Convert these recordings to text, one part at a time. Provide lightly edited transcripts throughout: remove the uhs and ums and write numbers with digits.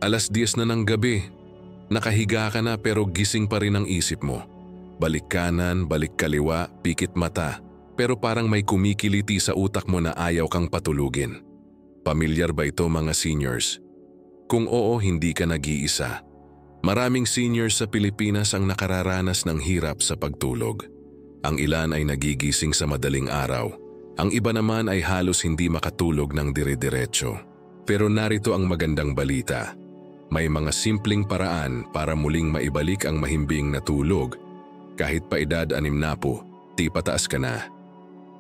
10:00 na ng gabi. Nakahiga ka na pero gising pa rin ang isip mo. Balik kanan, balik kaliwa, pikit mata, pero parang may kumikiliti sa utak mo na ayaw kang patulugin. Pamilyar ba ito mga seniors? Kung oo, hindi ka nag-iisa. Maraming seniors sa Pilipinas ang nakararanas ng hirap sa pagtulog. Ang ilan ay nagigising sa madaling araw. Ang iba naman ay halos hindi makatulog ng dire-diretso. Pero narito ang magandang balita. May mga simpleng paraan para muling maibalik ang mahimbing na tulog. Kahit pa edad 60, di pataas ka na.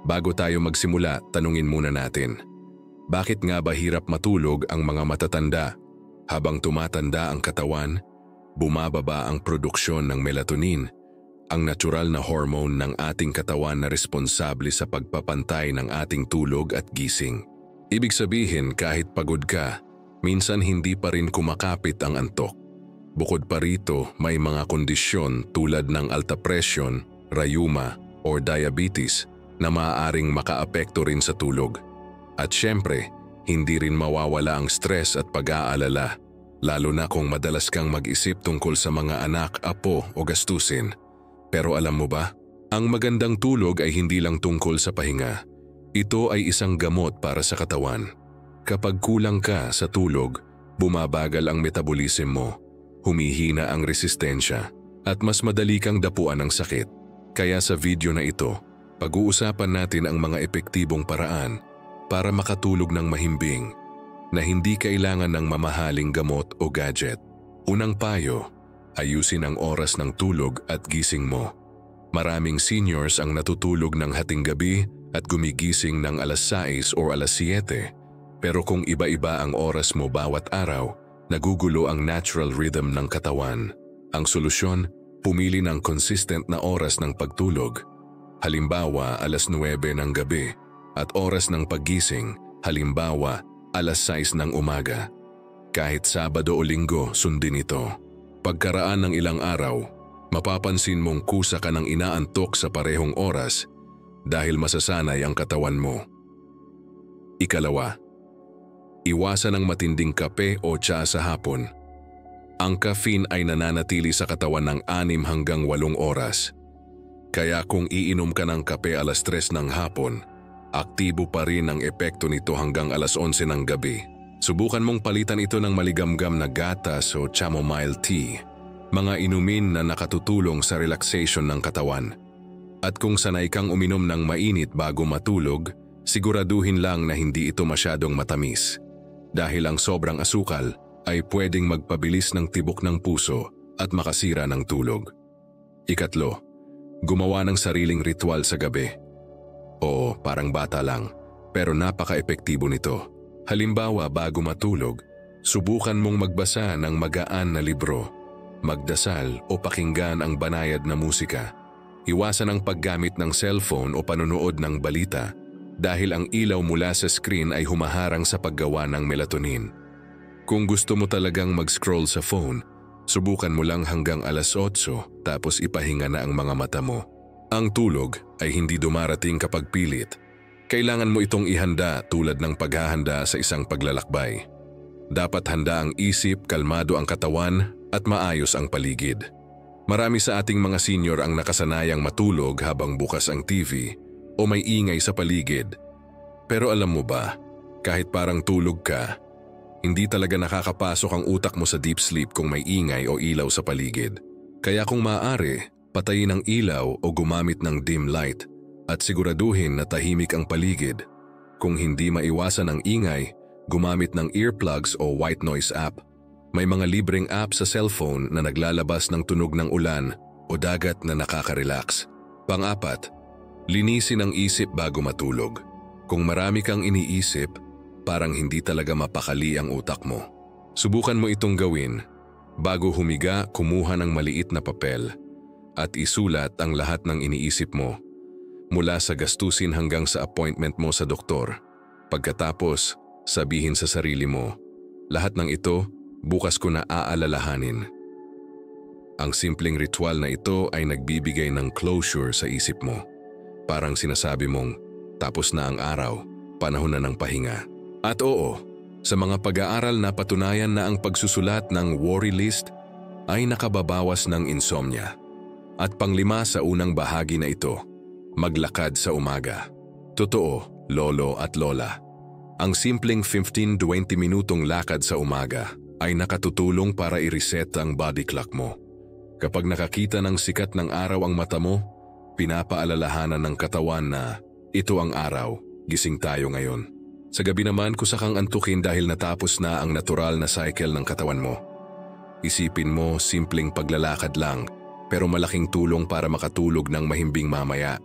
Bago tayo magsimula, tanungin muna natin. Bakit nga ba hirap matulog ang mga matatanda? Habang tumatanda ang katawan, bumababa ang produksyon ng melatonin, ang natural na hormone ng ating katawan na responsable sa pagpapantay ng ating tulog at gising. Ibig sabihin kahit pagod ka, minsan hindi pa rin kumakapit ang antok. Bukod pa rito, may mga kondisyon tulad ng alta presyon, rayuma o diabetes na maaaring makaapekto rin sa tulog. At syempre, hindi rin mawawala ang stress at pag-aalala, lalo na kung madalas kang mag-isip tungkol sa mga anak, apo o gastusin. Pero alam mo ba, ang magandang tulog ay hindi lang tungkol sa pahinga. Ito ay isang gamot para sa katawan. Kapag kulang ka sa tulog, bumabagal ang metabolism mo, humihina ang resistensya, at mas madali kang dapuan ng sakit. Kaya sa video na ito, pag-uusapan natin ang mga epektibong paraan para makatulog ng mahimbing na hindi kailangan ng mamahaling gamot o gadget. Unang payo, ayusin ang oras ng tulog at gising mo. Maraming seniors ang natutulog ng hating gabi at gumigising ng 6:00 o 7:00. Pero kung iba-iba ang oras mo bawat araw, nagugulo ang natural rhythm ng katawan. Ang solusyon, pumili ng consistent na oras ng pagtulog. Halimbawa, 9:00 ng gabi at oras ng paggising, halimbawa, 6:00 ng umaga. Kahit Sabado o Linggo, sundin ito. Pagkaraan ng ilang araw, mapapansin mong kusa ka ng inaantok sa parehong oras dahil masasanay ang katawan mo. Ikalawa, iwasan ang matinding kape o tsaa sa hapon. Ang caffeine ay nananatili sa katawan ng 6 hanggang 8 oras. Kaya kung iinom ka ng kape 3:00 ng hapon, aktibo pa rin ang epekto nito hanggang 11:00 ng gabi. Subukan mong palitan ito ng maligamgam na gatas o chamomile tea, mga inumin na nakatutulong sa relaxation ng katawan. At kung sanay kang uminom ng mainit bago matulog, siguraduhin lang na hindi ito masyadong matamis. Dahil ang sobrang asukal ay pwedeng magpabilis ng tibok ng puso at makasira ng tulog. Ikatlo, gumawa ng sariling ritual sa gabi. Oo, parang bata lang, pero napaka-epektibo nito. Halimbawa, bago matulog, subukan mong magbasa ng magaan na libro, magdasal o pakinggan ang banayad na musika. Iwasan ang paggamit ng cellphone o panonood ng balita dahil ang ilaw mula sa screen ay humaharang sa paggawa ng melatonin. Kung gusto mo talagang mag-scroll sa phone, subukan mo lang hanggang 8:00 tapos ipahinga na ang mga mata mo. Ang tulog ay hindi dumarating kapag pilit. Kailangan mo itong ihanda tulad ng paghahanda sa isang paglalakbay. Dapat handa ang isip, kalmado ang katawan at maayos ang paligid. Marami sa ating mga senior ang nakasanayang matulog habang bukas ang TV o may ingay sa paligid. Pero alam mo ba, kahit parang tulog ka, hindi talaga nakakapasok ang utak mo sa deep sleep kung may ingay o ilaw sa paligid. Kaya kung maaari, patayin ang ilaw o gumamit ng dim light at siguraduhin na tahimik ang paligid. Kung hindi maiwasan ang ingay, gumamit ng earplugs o white noise app. May mga libreng app sa cellphone na naglalabas ng tunog ng ulan o dagat na nakaka-relax. Pang-apat, linisin ang isip bago matulog. Kung marami kang iniisip, parang hindi talaga mapakali ang utak mo. Subukan mo itong gawin. Bago humiga, kumuha ng maliit na papel at isulat ang lahat ng iniisip mo. Mula sa gastusin hanggang sa appointment mo sa doktor. Pagkatapos, sabihin sa sarili mo, lahat ng ito, bukas ko na aalalahanin. Ang simpleng ritual na ito ay nagbibigay ng closure sa isip mo. Parang sinasabi mong, tapos na ang araw, panahon na ng pahinga. At oo, Sa mga pag-aaral na patunayan na ang pagsusulat ng worry list ay nakababawas ng insomnia. At panglima sa unang bahagi na ito, maglakad sa umaga. Totoo, lolo at lola. Ang simpleng 15-20 minutong lakad sa umaga ay nakatutulong para i-reset ang body clock mo. Kapag nakakita ng sikat ng araw ang mata mo, pinapaalalahanan ng katawan na ito ang araw, gising tayo ngayon. Sa gabi naman kusakang antukin dahil natapos na ang natural na cycle ng katawan mo. Isipin mo simpleng paglalakad lang pero malaking tulong para makatulog ng mahimbing mamaya.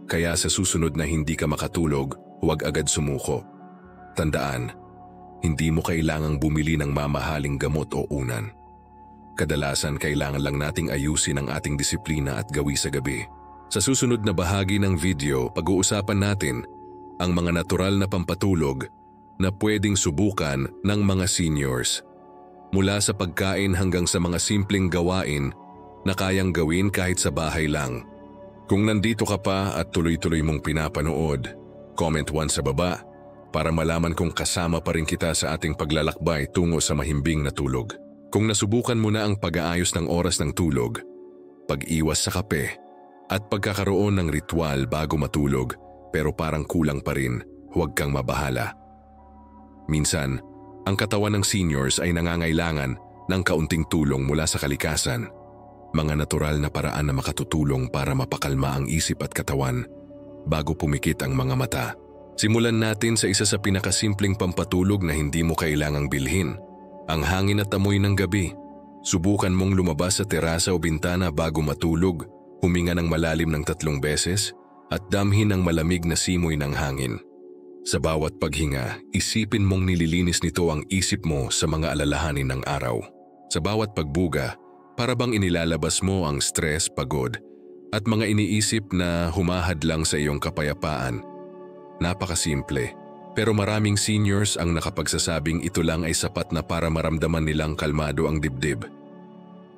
Kaya sa susunod na hindi ka makatulog, huwag agad sumuko. Tandaan, hindi mo kailangang bumili ng mamahaling gamot o unan. Kadalasan kailangan lang nating ayusin ang ating disiplina at gawi sa gabi. Sa susunod na bahagi ng video, pag-uusapan natin ang mga natural na pampatulog na pwedeng subukan ng mga seniors. Mula sa pagkain hanggang sa mga simpleng gawain na kayang gawin kahit sa bahay lang. Kung nandito ka pa at tuloy-tuloy mong pinapanood, comment 1 sa baba para malaman kung kasama pa rin kita sa ating paglalakbay tungo sa mahimbing na tulog. Kung nasubukan mo na ang pag-aayos ng oras ng tulog, pag-iwas sa kape, at pagkakaroon ng ritual bago matulog pero parang kulang pa rin, huwag kang mabahala. Minsan, ang katawan ng seniors ay nangangailangan ng kaunting tulong mula sa kalikasan. Mga natural na paraan na makatutulong para mapakalma ang isip at katawan bago pumikit ang mga mata. Simulan natin sa isa sa pinakasimpleng pampatulog na hindi mo kailangang bilhin. Ang hangin at amoy ng gabi. Subukan mong lumabas sa terasa o bintana bago matulog, huminga ng malalim ng 3 beses, at damhin ang malamig na simoy ng hangin. Sa bawat paghinga, isipin mong nililinis nito ang isip mo sa mga alalahanin ng araw. Sa bawat pagbuga, para bang inilalabas mo ang stress, pagod, at mga iniisip na humahadlang sa iyong kapayapaan. Napakasimple, pero maraming seniors ang nakapagsasabing ito lang ay sapat na para maramdaman nilang kalmado ang dibdib.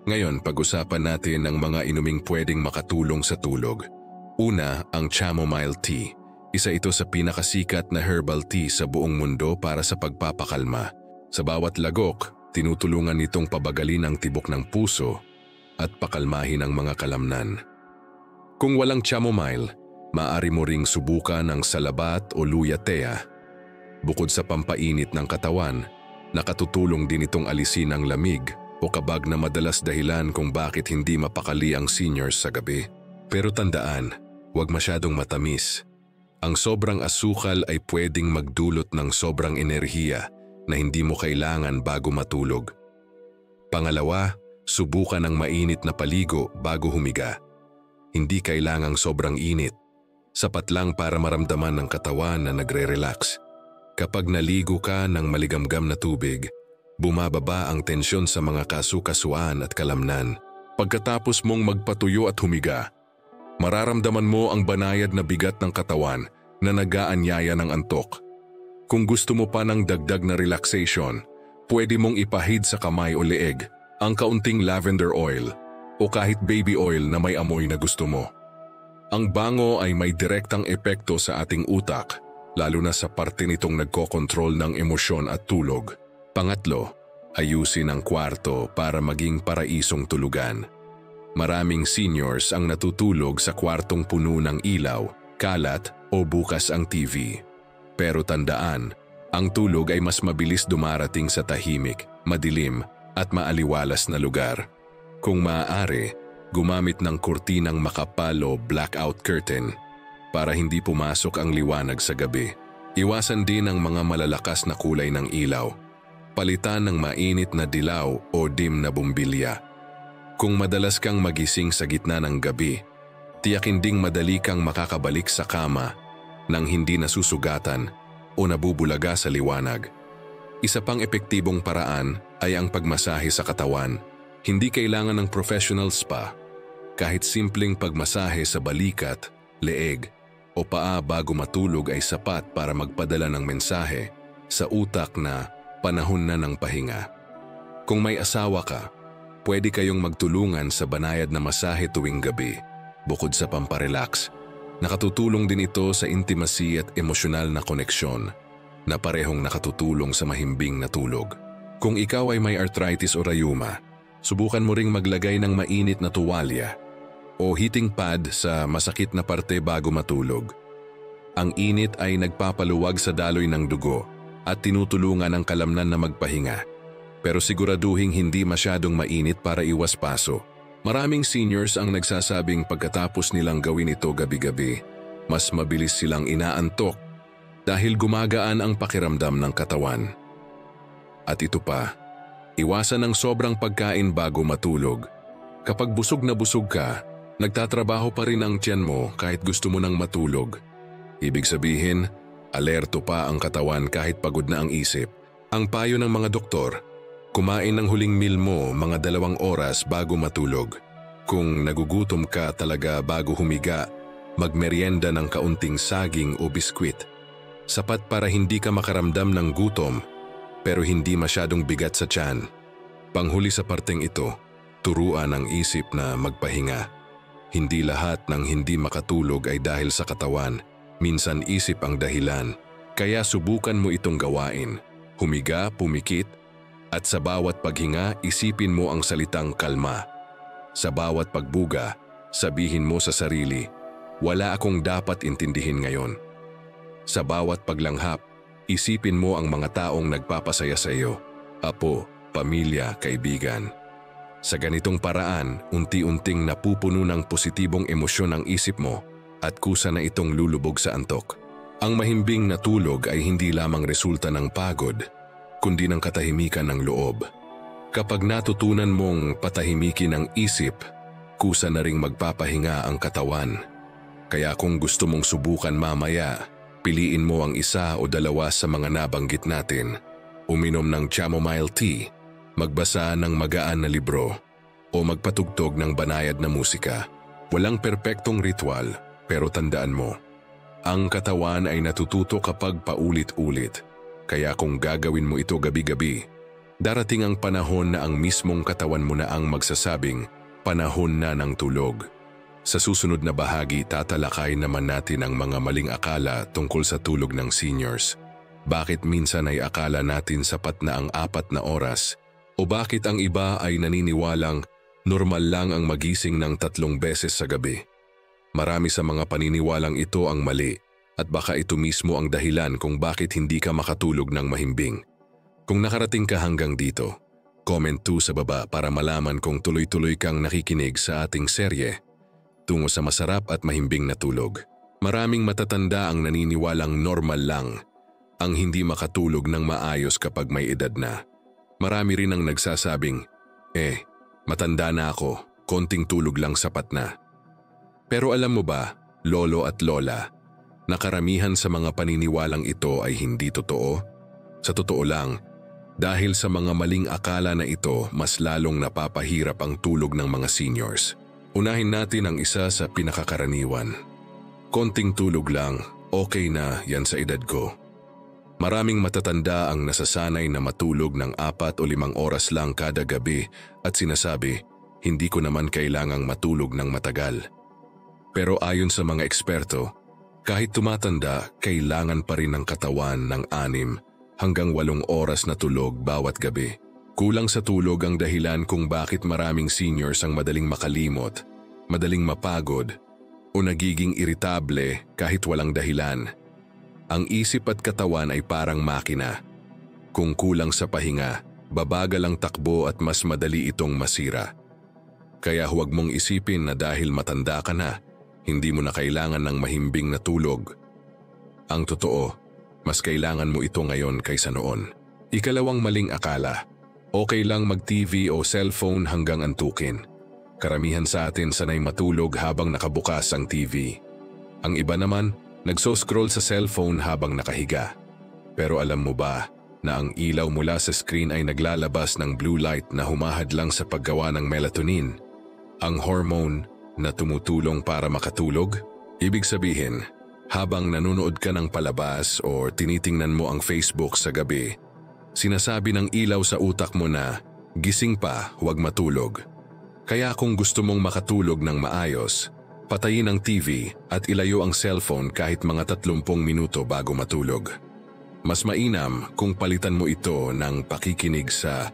Ngayon, pag-usapan natin ang mga inuming pwedeng makatulong sa tulog. Una, ang chamomile tea. Isa ito sa pinakasikat na herbal tea sa buong mundo para sa pagpapakalma. Sa bawat lagok, tinutulungan nitong pabagalin ang tibok ng puso at pakalmahin ang mga kalamnan. Kung walang chamomile, maaari mo ring subukan ang salabat o luya tea. Bukod sa pampainit ng katawan, nakatutulong din itong alisin ang lamig o kabag na madalas dahilan kung bakit hindi mapakali ang seniors sa gabi. Pero tandaan, huwag masyadong matamis. Ang sobrang asukal ay pwedeng magdulot ng sobrang enerhiya na hindi mo kailangan bago matulog. Pangalawa, subukan ang mainit na paligo bago humiga. Hindi kailangang sobrang init. Sapat lang para maramdaman ng katawan na nagre-relax. Kapag naligo ka ng maligamgam na tubig, bumababa ang tensyon sa mga kasukasuan at kalamnan. Pagkatapos mong magpatuyo at humiga, mararamdaman mo ang banayad na bigat ng katawan na nag-aanyaya ng antok. Kung gusto mo pa ng dagdag na relaxation, pwede mong ipahid sa kamay o leeg ang kaunting lavender oil o kahit baby oil na may amoy na gusto mo. Ang bango ay may direktang epekto sa ating utak, lalo na sa parte nitong nagkokontrol ng emosyon at tulog. Pangatlo, ayusin ang kwarto para maging paraisong tulugan. Maraming seniors ang natutulog sa kwartong puno ng ilaw, kalat o bukas ang TV. Pero tandaan, ang tulog ay mas mabilis dumarating sa tahimik, madilim at maaliwalas na lugar. Kung maaari, gumamit ng kurtinang makapal o blackout curtain para hindi pumasok ang liwanag sa gabi. Iwasan din ang mga malalakas na kulay ng ilaw. Palitan ng mainit na dilaw o dim na bumbilya. Kung madalas kang magising sa gitna ng gabi, tiyakin ding madali kang makakabalik sa kama nang hindi nasusugatan o nabubulaga sa liwanag. Isa pang epektibong paraan ay ang pagmasahe sa katawan. Hindi kailangan ng professional spa. Kahit simpleng pagmasahe sa balikat, leeg o paa bago matulog ay sapat para magpadala ng mensahe sa utak na panahon na ng pahinga. Kung may asawa ka, pwede kayong magtulungan sa banayad na masahe tuwing gabi. Bukod sa pamparelax, nakatutulong din ito sa intimacy at emosyonal na koneksyon. na parehong nakatutulong sa mahimbing na tulog. Kung ikaw ay may arthritis o rayuma, subukan mo ring maglagay ng mainit na tuwalya o heating pad sa masakit na parte bago matulog. Ang init ay nagpapaluwag sa daloy ng dugo at tinutulungan ang kalamnan na magpahinga. Pero siguraduhing hindi masyadong mainit para iwas paso. Maraming seniors ang nagsasabing pagkatapos nilang gawin ito gabi-gabi, mas mabilis silang inaantok dahil gumagaan ang pakiramdam ng katawan. At ito pa, iwasan ang sobrang pagkain bago matulog. Kapag busog na busog ka, nagtatrabaho pa rin ang tiyan mo kahit gusto mo nang matulog. Ibig sabihin, alerto pa ang katawan kahit pagod na ang isip. Ang payo ng mga doktor, kumain ng huling meal mo mga 2 oras bago matulog. Kung nagugutom ka talaga bago humiga, magmeryenda ng kaunting saging o biskwit. Sapat para hindi ka makaramdam ng gutom pero hindi masyadong bigat sa tiyan. Panghuli sa parteng ito, turuan ang isip na magpahinga. Hindi lahat ng hindi makatulog ay dahil sa katawan, minsan isip ang dahilan. Kaya subukan mo itong gawain. Humiga, pumikit, at sa bawat paghinga isipin mo ang salitang kalma. Sa bawat pagbuga, sabihin mo sa sarili, wala akong dapat intindihin ngayon. Sa bawat paglanghap, isipin mo ang mga taong nagpapasaya sa iyo, apo, pamilya, kaibigan. Sa ganitong paraan, unti-unting napupuno ng positibong emosyon ang isip mo at kusa na itong lulubog sa antok. Ang mahimbing na tulog ay hindi lamang resulta ng pagod, kundi ng katahimikan ng loob. Kapag natutunan mong patahimikin ang isip, kusa na ring magpapahinga ang katawan. Kaya kung gusto mong subukan mamaya, piliin mo ang 1 o 2 sa mga nabanggit natin. Uminom ng chamomile tea, magbasa ng magaan na libro, o magpatugtog ng banayad na musika. Walang perpektong ritual, pero tandaan mo, ang katawan ay natututo kapag paulit-ulit. Kaya kung gagawin mo ito gabi-gabi, darating ang panahon na ang mismong katawan mo na ang magsasabing, panahon na ng tulog. Sa susunod na bahagi, tatalakay naman natin ang mga maling akala tungkol sa tulog ng seniors. Bakit minsan ay akala natin sapat na ang 4 na oras? O bakit ang iba ay naniniwalang normal lang ang magising ng 3 beses sa gabi? Marami sa mga paniniwalang ito ang mali at baka ito mismo ang dahilan kung bakit hindi ka makatulog ng mahimbing. Kung nakarating ka hanggang dito, comment 2 sa baba para malaman kung tuloy-tuloy kang nakikinig sa ating serye tungo sa masarap at mahimbing na tulog. Maraming matatanda ang naniniwalang normal lang ang hindi makatulog ng maayos kapag may edad na. Marami rin ang nagsasabing, matanda na ako, konting tulog lang sapat na. Pero alam mo ba, lolo at lola, na karamihan sa mga paniniwalang ito ay hindi totoo? Sa totoo lang, dahil sa mga maling akala na ito, mas lalong napapahirap ang tulog ng mga seniors. Unahin natin ang isa sa pinakakaraniwan. Konting tulog lang, okay na yan sa edad ko. Maraming matatanda ang nasasanay na matulog ng 4 o 5 oras lang kada gabi at sinasabi, hindi ko naman kailangang matulog ng matagal. Pero ayon sa mga eksperto, kahit tumatanda, kailangan pa rin ng katawan ng 6 hanggang 8 oras na tulog bawat gabi. Kulang sa tulog ang dahilan kung bakit maraming seniors ang madaling makalimot, madaling mapagod, o nagiging iritable kahit walang dahilan. Ang isip at katawan ay parang makina. Kung kulang sa pahinga, babagal ang takbo at mas madali itong masira. Kaya huwag mong isipin na dahil matanda ka na, hindi mo na kailangan ng mahimbing na tulog. Ang totoo, mas kailangan mo ito ngayon kaysa noon. Ikalawang maling akala. Okay lang mag-TV o cellphone hanggang antukin. Karamihan sa atin sanay matulog habang nakabukas ang TV. Ang iba naman, nagso-scroll sa cellphone habang nakahiga. Pero alam mo ba na ang ilaw mula sa screen ay naglalabas ng blue light na humahadlang sa paggawa ng melatonin, ang hormone na tumutulong para makatulog? Ibig sabihin, habang nanonood ka ng palabas o tinitingnan mo ang Facebook sa gabi, sinasabi ng ilaw sa utak mo na, gising pa, huwag matulog. Kaya kung gusto mong makatulog ng maayos, patayin ang TV at ilayo ang cellphone kahit mga 30 minuto bago matulog. Mas mainam kung palitan mo ito ng pakikinig sa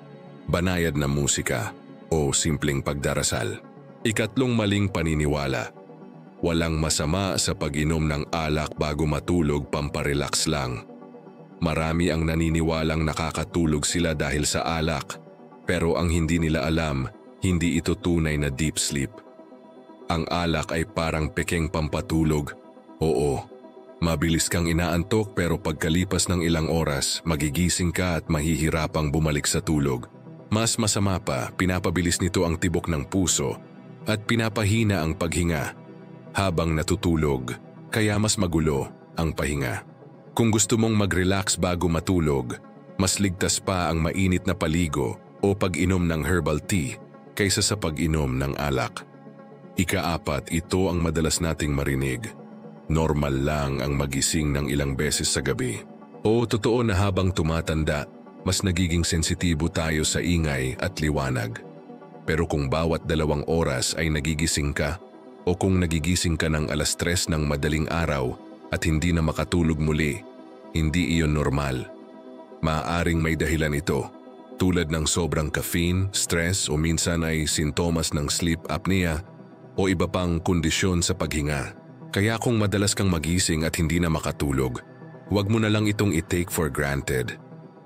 banayad na musika o simpleng pagdarasal. Ikatlong maling paniniwala. Walang masama sa pag-inom ng alak bago matulog, pamparelax lang. Marami ang naniniwalang nakakatulog sila dahil sa alak, pero ang hindi nila alam, hindi ito tunay na deep sleep. Ang alak ay parang pekeng pampatulog. Oo, mabilis kang inaantok pero pagkalipas ng ilang oras, magigising ka at mahihirapang bumalik sa tulog. Mas masama pa, pinapabilis nito ang tibok ng puso at pinapahina ang paghinga habang natutulog, kaya mas magulo ang pahinga. Kung gusto mong mag-relax bago matulog, mas ligtas pa ang mainit na paligo o pag-inom ng herbal tea kaysa sa pag-inom ng alak. Ika-4, ito ang madalas nating marinig. Normal lang ang magising ng ilang beses sa gabi. O totoo na habang tumatanda, mas nagiging sensitibo tayo sa ingay at liwanag. Pero kung bawat 2 oras ay nagigising ka, o kung nagigising ka ng 3:00 ng madaling araw at hindi na makatulog muli, hindi iyon normal. Maaaring may dahilan ito, tulad ng sobrang caffeine, stress o minsan ay sintomas ng sleep apnea o iba pang kondisyon sa paghinga. Kaya kung madalas kang magising at hindi na makatulog, huwag mo na lang itong i-take for granted.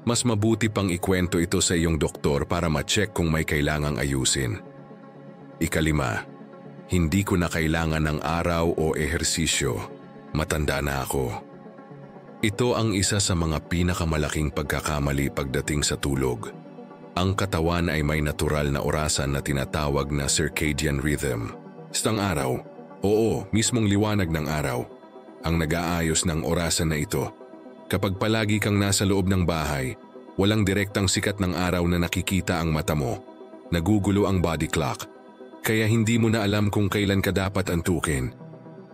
Mas mabuti pang ikwento ito sa iyong doktor para ma-check kung may kailangang ayusin. Ika-5, hindi ko na kailangan ng araw o ehersisyo. Matanda na ako. Ito ang isa sa mga pinakamalaking pagkakamali pagdating sa tulog. Ang katawan ay may natural na orasan na tinatawag na circadian rhythm. Isang araw, oo, mismong liwanag ng araw, ang nag-aayos ng orasan na ito. Kapag palagi kang nasa loob ng bahay, walang direktang sikat ng araw na nakikita ang mata mo. Nagugulo ang body clock. Kaya hindi mo na alam kung kailan ka dapat antukin.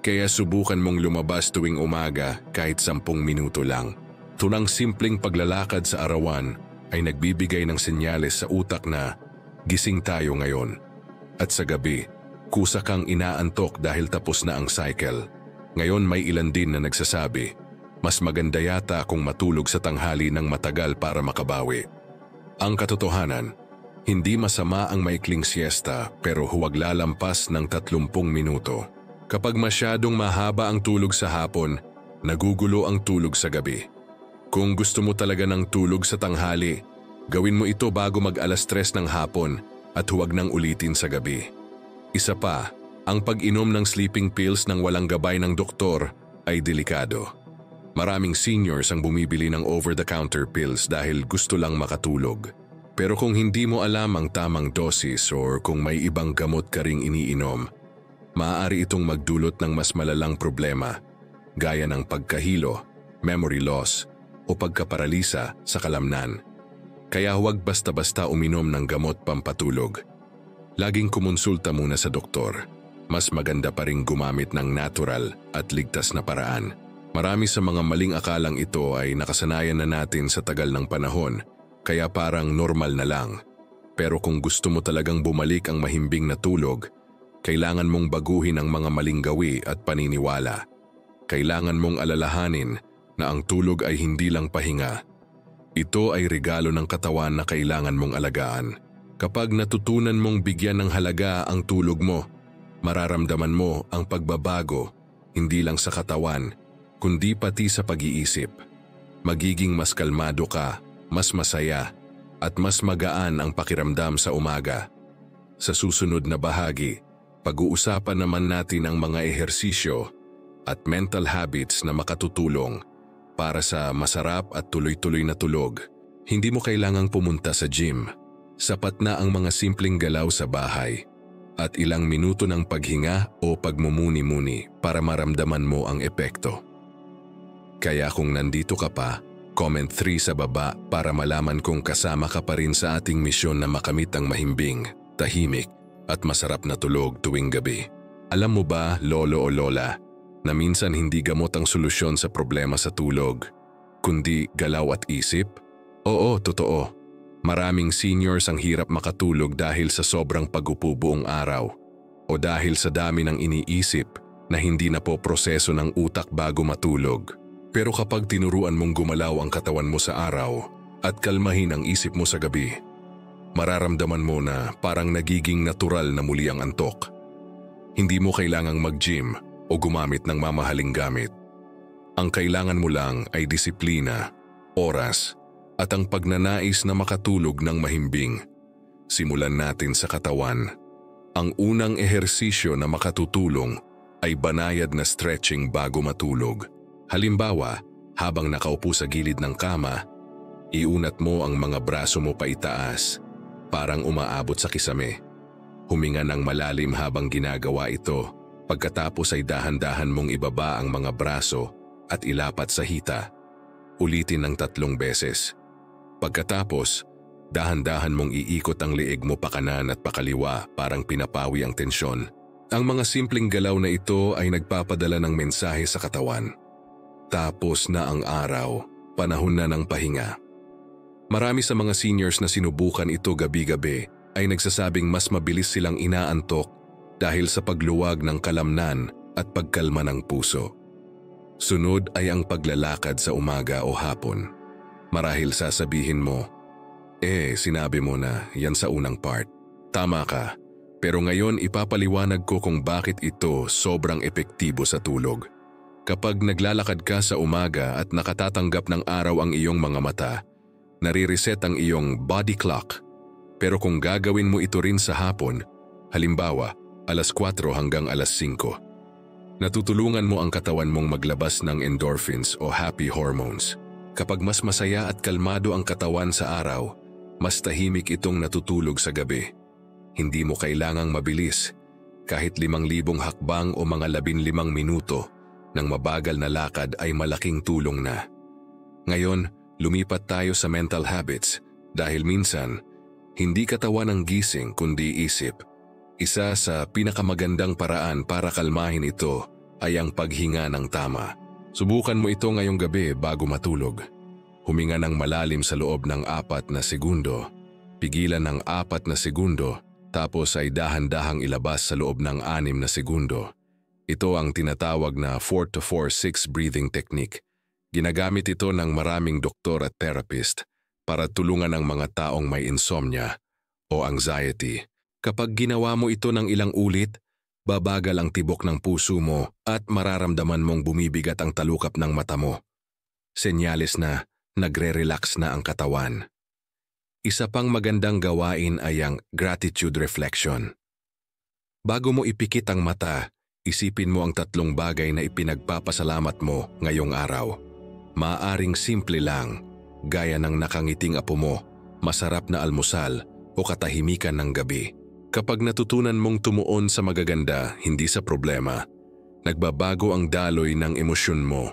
Kaya subukan mong lumabas tuwing umaga kahit 10 minuto lang. Tunang simpleng paglalakad sa arawan ay nagbibigay ng senyales sa utak na gising tayo ngayon. At sa gabi, kusa kang inaantok dahil tapos na ang cycle. Ngayon may ilan din na nagsasabi, mas maganda yata kung matulog sa tanghali ng matagal para makabawi. Ang katotohanan, hindi masama ang maikling siesta pero huwag lalampas ng 30 minuto. Kapag masyadong mahaba ang tulog sa hapon, nagugulo ang tulog sa gabi. Kung gusto mo talaga ng tulog sa tanghali, gawin mo ito bago mag-3:00 ng hapon at huwag nang ulitin sa gabi. Isa pa, ang pag-inom ng sleeping pills ng walang gabay ng doktor ay delikado. Maraming seniors ang bumibili ng over-the-counter pills dahil gusto lang makatulog. Pero kung hindi mo alam ang tamang dosis or kung may ibang gamot ka ring iniinom, maaari itong magdulot ng mas malalang problema gaya ng pagkahilo, memory loss o pagkaparalisa sa kalamnan. Kaya huwag basta-basta uminom ng gamot pampatulog. Laging kumonsulta muna sa doktor. Mas maganda pa ring gumamit ng natural at ligtas na paraan. Marami sa mga maling akalang ito ay nakasanayan na natin sa tagal ng panahon. Kaya parang normal na lang. Pero kung gusto mo talagang bumalik ang mahimbing na tulog, kailangan mong baguhin ang mga maling gawi at paniniwala. Kailangan mong alalahanin na ang tulog ay hindi lang pahinga. Ito ay regalo ng katawan na kailangan mong alagaan. Kapag natutunan mong bigyan ng halaga ang tulog mo, mararamdaman mo ang pagbabago, hindi lang sa katawan, kundi pati sa pag-iisip. Magiging mas kalmado ka, mas masaya, at mas magaan ang pakiramdam sa umaga. Sa susunod na bahagi, pag-uusapan naman natin ang mga ehersisyo at mental habits na makatutulong para sa masarap at tuloy-tuloy na tulog. Hindi mo kailangang pumunta sa gym. Sapat na ang mga simpleng galaw sa bahay at ilang minuto ng paghinga o pagmumuni-muni para maramdaman mo ang epekto. Kaya kung nandito ka pa, comment 3 sa baba para malaman kung kasama ka pa rin sa ating misyon na makamit ang mahimbing, tahimik at masarap na tulog tuwing gabi. Alam mo ba, lolo o lola, na minsan hindi gamot ang solusyon sa problema sa tulog, kundi galaw at isip? Oo, totoo. Maraming seniors ang hirap makatulog dahil sa sobrang pag-upo buong araw o dahil sa dami ng iniisip na hindi na po proseso ng utak bago matulog. Pero kapag tinuruan mong gumalaw ang katawan mo sa araw at kalmahin ang isip mo sa gabi, mararamdaman mo na parang nagiging natural na muli ang antok. Hindi mo kailangang mag-gym o gumamit ng mamahaling gamit. Ang kailangan mo lang ay disiplina, oras, at ang pagnanais na makatulog ng mahimbing. Simulan natin sa katawan. Ang unang ehersisyo na makatutulong ay banayad na stretching bago matulog. Halimbawa, habang nakaupo sa gilid ng kama, iunat mo ang mga braso mo paitaas, parang umaabot sa kisame. Huminga ng malalim habang ginagawa ito, pagkatapos ay dahan-dahan mong ibaba ang mga braso at ilapat sa hita. Ulitin ng 3 beses. Pagkatapos, dahan-dahan mong iikot ang liig mo pakanan at pakaliwa parang pinapawi ang tensyon. Ang mga simpleng galaw na ito ay nagpapadala ng mensahe sa katawan. Tapos na ang araw, panahon na ng pahinga. Marami sa mga seniors na sinubukan ito gabi-gabi ay nagsasabing mas mabilis silang inaantok dahil sa pagluwag ng kalamnan at pagkalma ng puso. Sunod ay ang paglalakad sa umaga o hapon. Marahil sasabihin mo, sinabi mo na yan sa unang part. Tama ka, pero ngayon ipapaliwanag ko kung bakit ito sobrang epektibo sa tulog. Kapag naglalakad ka sa umaga at nakatatanggap ng araw ang iyong mga mata, nare-reset ang iyong body clock. Pero kung gagawin mo ito rin sa hapon, halimbawa, 4:00 hanggang 5:00, natutulungan mo ang katawan mong maglabas ng endorphins o happy hormones. Kapag mas masaya at kalmado ang katawan sa araw, mas tahimik itong natutulog sa gabi. Hindi mo kailangang mabilis. Kahit 5,000 hakbang o mga 15 minuto ng mabagal na lakad ay malaking tulong na. Ngayon, lumipat tayo sa mental habits dahil minsan, hindi katawan ang gising kundi isip. Isa sa pinakamagandang paraan para kalmahin ito ay ang paghinga ng tama. Subukan mo ito ngayong gabi bago matulog. Huminga ng malalim sa loob ng 4 na segundo, pigilan ng 4 na segundo, tapos ay dahan-dahang ilabas sa loob ng 6 na segundo. Ito ang tinatawag na 4-4-6 breathing technique. Ginagamit ito ng maraming doktor at therapist para tulungan ang mga taong may insomnia o anxiety. Kapag ginawa mo ito ng ilang ulit, babagal ang tibok ng puso mo at mararamdaman mong bumibigat ang talukap ng mata mo. Senyales na nagre-relax na ang katawan. Isa pang magandang gawain ay ang gratitude reflection. Bago mo ipikit ang mata, isipin mo ang 3 bagay na ipinagpapasalamat mo ngayong araw. Maaaring simple lang, gaya ng nakangiting apo mo, masarap na almusal o katahimikan ng gabi. Kapag natutunan mong tumuon sa magaganda, hindi sa problema, nagbabago ang daloy ng emosyon mo.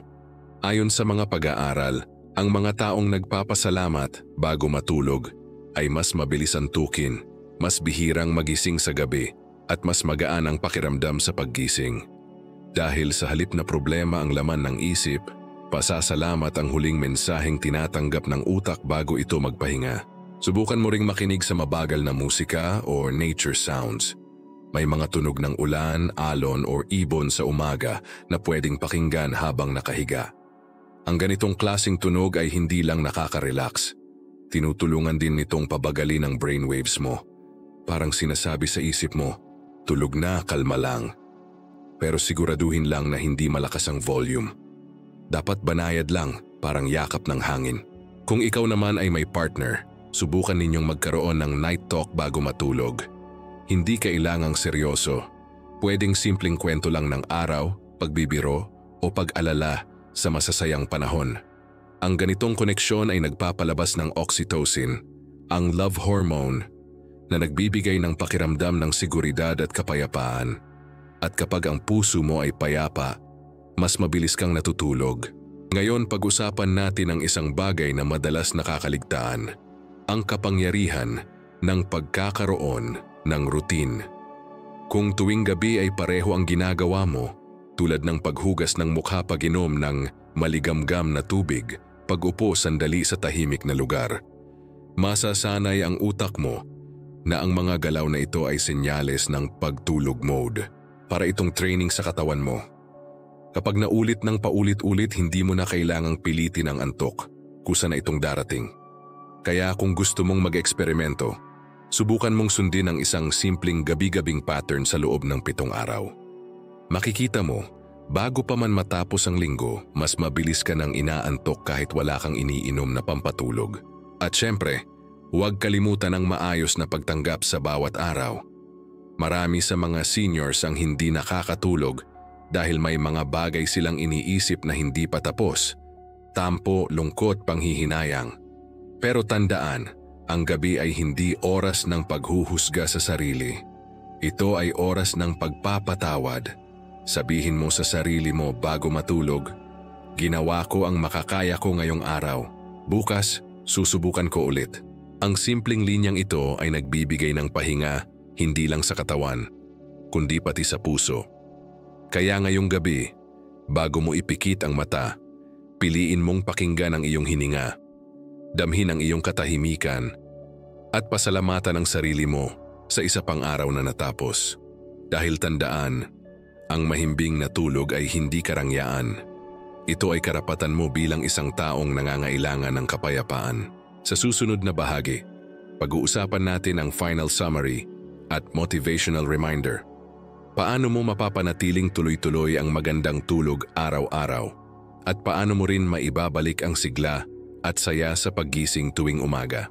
Ayon sa mga pag-aaral, ang mga taong nagpapasalamat bago matulog ay mas mabilis antukin, mas bihirang magising sa gabi, at mas magaan ang pakiramdam sa paggising. Dahil sa halip na problema ang laman ng isip, pasasalamat ang huling mensaheng tinatanggap ng utak bago ito magpahinga. Subukan mo ring makinig sa mabagal na musika o nature sounds. May mga tunog ng ulan, alon o ibon sa umaga na pwedeng pakinggan habang nakahiga. Ang ganitong klaseng tunog ay hindi lang nakaka-relax. Tinutulungan din nitong pabagalin ang brainwaves mo. Parang sinasabi sa isip mo, tulog na, kalma lang. Pero siguraduhin lang na hindi malakas ang volume. Dapat banayad lang, parang yakap ng hangin. Kung ikaw naman ay may partner, subukan ninyong magkaroon ng night talk bago matulog. Hindi kailangang seryoso. Pwedeng simpleng kwento lang ng araw, pagbibiro, o pag-alala sa masasayang panahon. Ang ganitong koneksyon ay nagpapalabas ng oxytocin, ang love hormone, na nagbibigay ng pakiramdam ng seguridad at kapayapaan. At kapag ang puso mo ay payapa, mas mabilis kang natutulog. Ngayon pag-usapan natin ang isang bagay na madalas nakakaligtaan, ang kapangyarihan ng pagkakaroon ng routine. Kung tuwing gabi ay pareho ang ginagawa mo, tulad ng paghugas ng mukha pag-inom ng maligamgam na tubig, pag-upo sandali sa tahimik na lugar, masasanay ang utak mo na ang mga galaw na ito ay senyales ng pagtulog mode para itong training sa katawan mo. Kapag naulit ng paulit-ulit, hindi mo na kailangang pilitin ang antok. Kusa na itong darating. Kaya kung gusto mong mag-eksperimento, subukan mong sundin ang isang simpleng gabi-gabing pattern sa loob ng 7 araw. Makikita mo, bago pa man matapos ang linggo, mas mabilis ka nang inaantok kahit wala kang iniinom na pampatulog. At syempre, huwag kalimutan ang maayos na pagtanggap sa bawat araw. Marami sa mga seniors ang hindi nakakatulog dahil may mga bagay silang iniisip na hindi pa tapos. Tampo, lungkot, panghihinayang. Pero tandaan, ang gabi ay hindi oras ng paghuhusga sa sarili. Ito ay oras ng pagpapatawad. Sabihin mo sa sarili mo bago matulog, ginawa ko ang makakaya ko ngayong araw. Bukas, susubukan ko ulit. Ang simpleng linyang ito ay nagbibigay ng pahinga, hindi lang sa katawan, kundi pati sa puso. Kaya ngayong gabi, bago mo ipikit ang mata, piliin mong pakinggan ang iyong hininga, damhin ang iyong katahimikan, at pasalamatan ang sarili mo sa isa pang araw na natapos. Dahil tandaan, ang mahimbing na tulog ay hindi karangyaan. Ito ay karapatan mo bilang isang taong nangangailangan ng kapayapaan. Sa susunod na bahagi, pag-uusapan natin ang final summary at motivational reminder. Paano mo mapapanatiling tuloy-tuloy ang magandang tulog araw-araw? At paano mo rin maibabalik ang sigla at saya sa paggising tuwing umaga?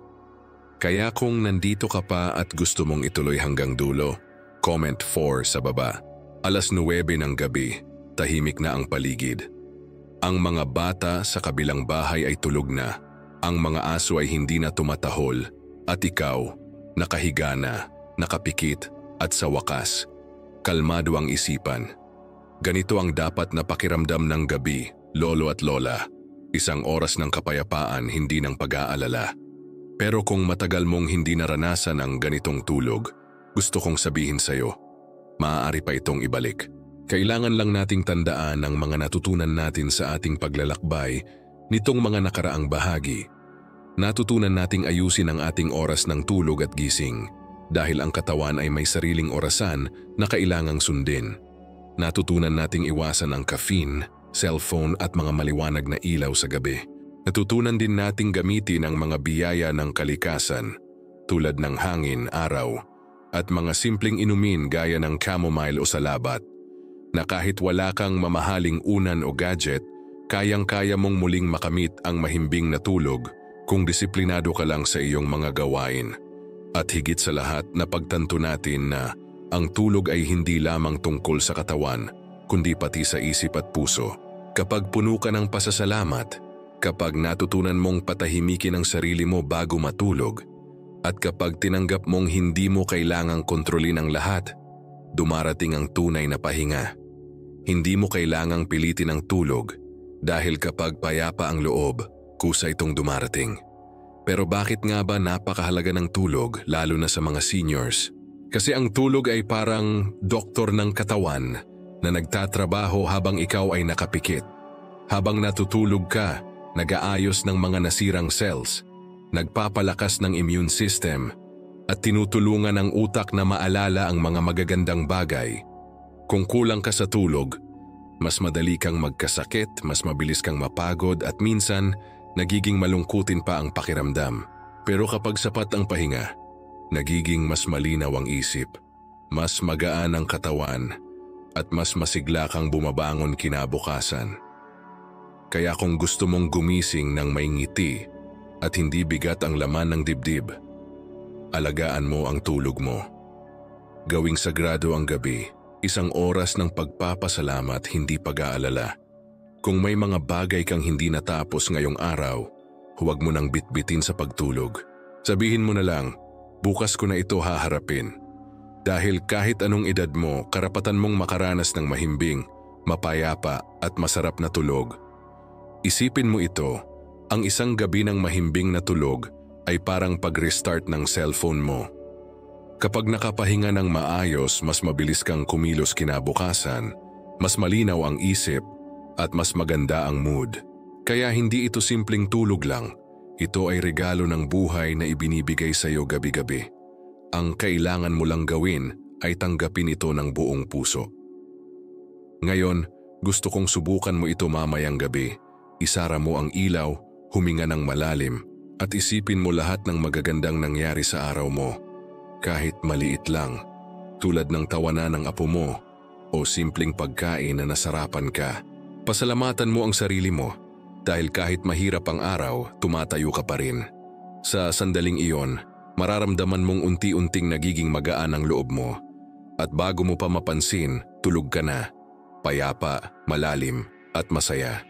Kaya kung nandito ka pa at gusto mong ituloy hanggang dulo, comment 4 sa baba. 9:09 ng gabi, tahimik na ang paligid. Ang mga bata sa kabilang bahay ay tulog na. Ang mga aso ay hindi na tumatahol. At ikaw, nakahiga na, nakapikit at sa wakas, kalmado ang isipan. Ganito ang dapat na pakiramdam ng gabi, lolo at lola. Isang oras ng kapayapaan, hindi ng pag-aalala. Pero kung matagal mong hindi naranasan ang ganitong tulog, gusto kong sabihin sa'yo, maaari pa itong ibalik. Kailangan lang nating tandaan ang mga natutunan natin sa ating paglalakbay nitong mga nakaraang bahagi. Natutunan nating ayusin ang ating oras ng tulog at gising. Dahil ang katawan ay may sariling orasan na kailangang sundin. Natutunan nating iwasan ang caffeine, cellphone at mga maliwanag na ilaw sa gabi. Natutunan din nating gamitin ang mga biyaya ng kalikasan tulad ng hangin, araw, at mga simpleng inumin gaya ng chamomile o salabat, na kahit wala kang mamahaling unan o gadget, kayang-kaya mong muling makamit ang mahimbing na tulog kung disiplinado ka lang sa iyong mga gawain. At higit sa lahat, napagtanto natin na ang tulog ay hindi lamang tungkol sa katawan, kundi pati sa isip at puso. Kapag puno ka ng pasasalamat, kapag natutunan mong patahimikin ang sarili mo bago matulog, at kapag tinanggap mong hindi mo kailangang kontrolin ang lahat, dumarating ang tunay na pahinga. Hindi mo kailangang pilitin ang tulog dahil kapag payapa ang loob, kusa itong dumarating. Pero bakit nga ba napakahalaga ng tulog lalo na sa mga seniors? Kasi ang tulog ay parang doktor ng katawan na nagtatrabaho habang ikaw ay nakapikit. Habang natutulog ka, nag-aayos ng mga nasirang cells, nagpapalakas ng immune system, at tinutulungan ang utak na maalala ang mga magagandang bagay. Kung kulang ka sa tulog, mas madali kang magkasakit, mas mabilis kang mapagod at minsan nagiging malungkutin pa ang pakiramdam. Pero kapag sapat ang pahinga, nagiging mas malinaw ang isip, mas magaan ang katawan, at mas masigla kang bumabangon kinabukasan. Kaya kung gusto mong gumising ng may ngiti at hindi bigat ang laman ng dibdib, alagaan mo ang tulog mo. Gawing sagrado ang gabi, isang oras ng pagpapasalamat, hindi pag-aalala. Kung may mga bagay kang hindi natapos ngayong araw, huwag mo nang bitbitin sa pagtulog. Sabihin mo na lang, bukas ko na ito haharapin. Dahil kahit anong edad mo, karapatan mong makaranas ng mahimbing, mapayapa at masarap na tulog. Isipin mo ito, ang isang gabi ng mahimbing na tulog ay parang pag-restart ng cellphone mo. Kapag nakapahinga ng maayos, mas mabilis kang kumilos kinabukasan, mas malinaw ang isip, at mas maganda ang mood. Kaya hindi ito simpleng tulog lang, ito ay regalo ng buhay na ibinibigay sa iyo gabi-gabi. Ang kailangan mo lang gawin ay tanggapin ito ng buong puso. Ngayon, Gusto kong subukan mo ito mamayang gabi. Isara mo ang ilaw, huminga ng malalim, at isipin mo lahat ng magagandang nangyari sa araw mo. Kahit maliit lang, tulad ng tawanan ng apo mo o simpleng pagkain na nasarapan ka. Pasalamatan mo ang sarili mo dahil kahit mahirap ang araw, tumatayo ka pa rin. Sa sandaling iyon, mararamdaman mong unti-unting nagiging magaan ang loob mo. At bago mo pa mapansin, tulog ka na. Payapa, malalim, at masaya.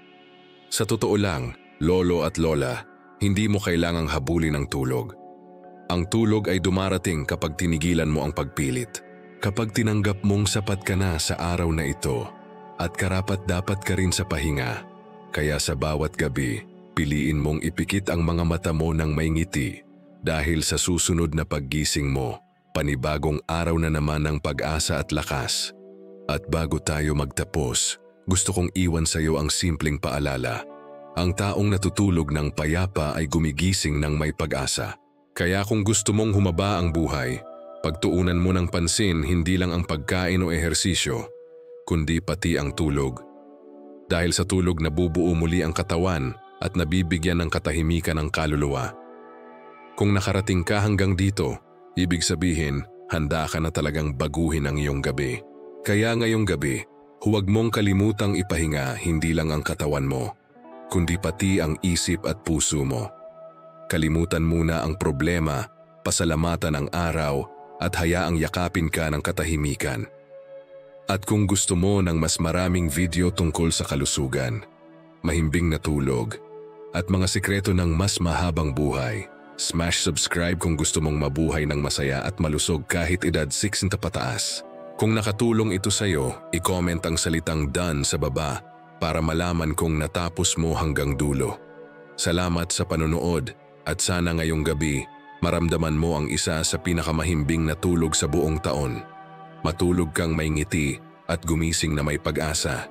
Sa totoo lang, lolo at lola, hindi mo kailangang habulin ang tulog. Ang tulog ay dumarating kapag tinigilan mo ang pagpilit. Kapag tinanggap mong sapat ka na sa araw na ito, at karapat-dapat ka rin sa pahinga. Kaya sa bawat gabi, piliin mong ipikit ang mga mata mo ng may ngiti dahil sa susunod na paggising mo, panibagong araw na naman ng pag-asa at lakas. At bago tayo magtapos, gusto kong iwan sa iyo ang simpleng paalala. Ang taong natutulog ng payapa ay gumigising ng may pag-asa. Kaya kung gusto mong humaba ang buhay, pagtuunan mo ng pansin hindi lang ang pagkain o ehersisyo, kundi pati ang tulog. Dahil sa tulog nabubuo muli ang katawan at nabibigyan ng katahimikan ang kaluluwa. Kung nakarating ka hanggang dito, ibig sabihin, handa ka na talagang baguhin ang iyong gabi. Kaya ngayong gabi, huwag mong kalimutang ipahinga hindi lang ang katawan mo, kundi pati ang isip at puso mo. Kalimutan muna ang problema, pasalamatan ang araw at hayaang yakapin ka ng katahimikan. At kung gusto mo ng mas maraming video tungkol sa kalusugan, mahimbing na tulog, at mga sikreto ng mas mahabang buhay, smash subscribe kung gusto mong mabuhay ng masaya at malusog kahit edad 60 pataas. Kung nakatulong ito sa iyo, i-comment ang salitang done sa baba para malaman kung natapos mo hanggang dulo. Salamat sa panonood at sana ngayong gabi maramdaman mo ang isa sa pinakamahimbing na tulog sa buong taon. Matulog kang may ngiti at gumising na may pag-asa.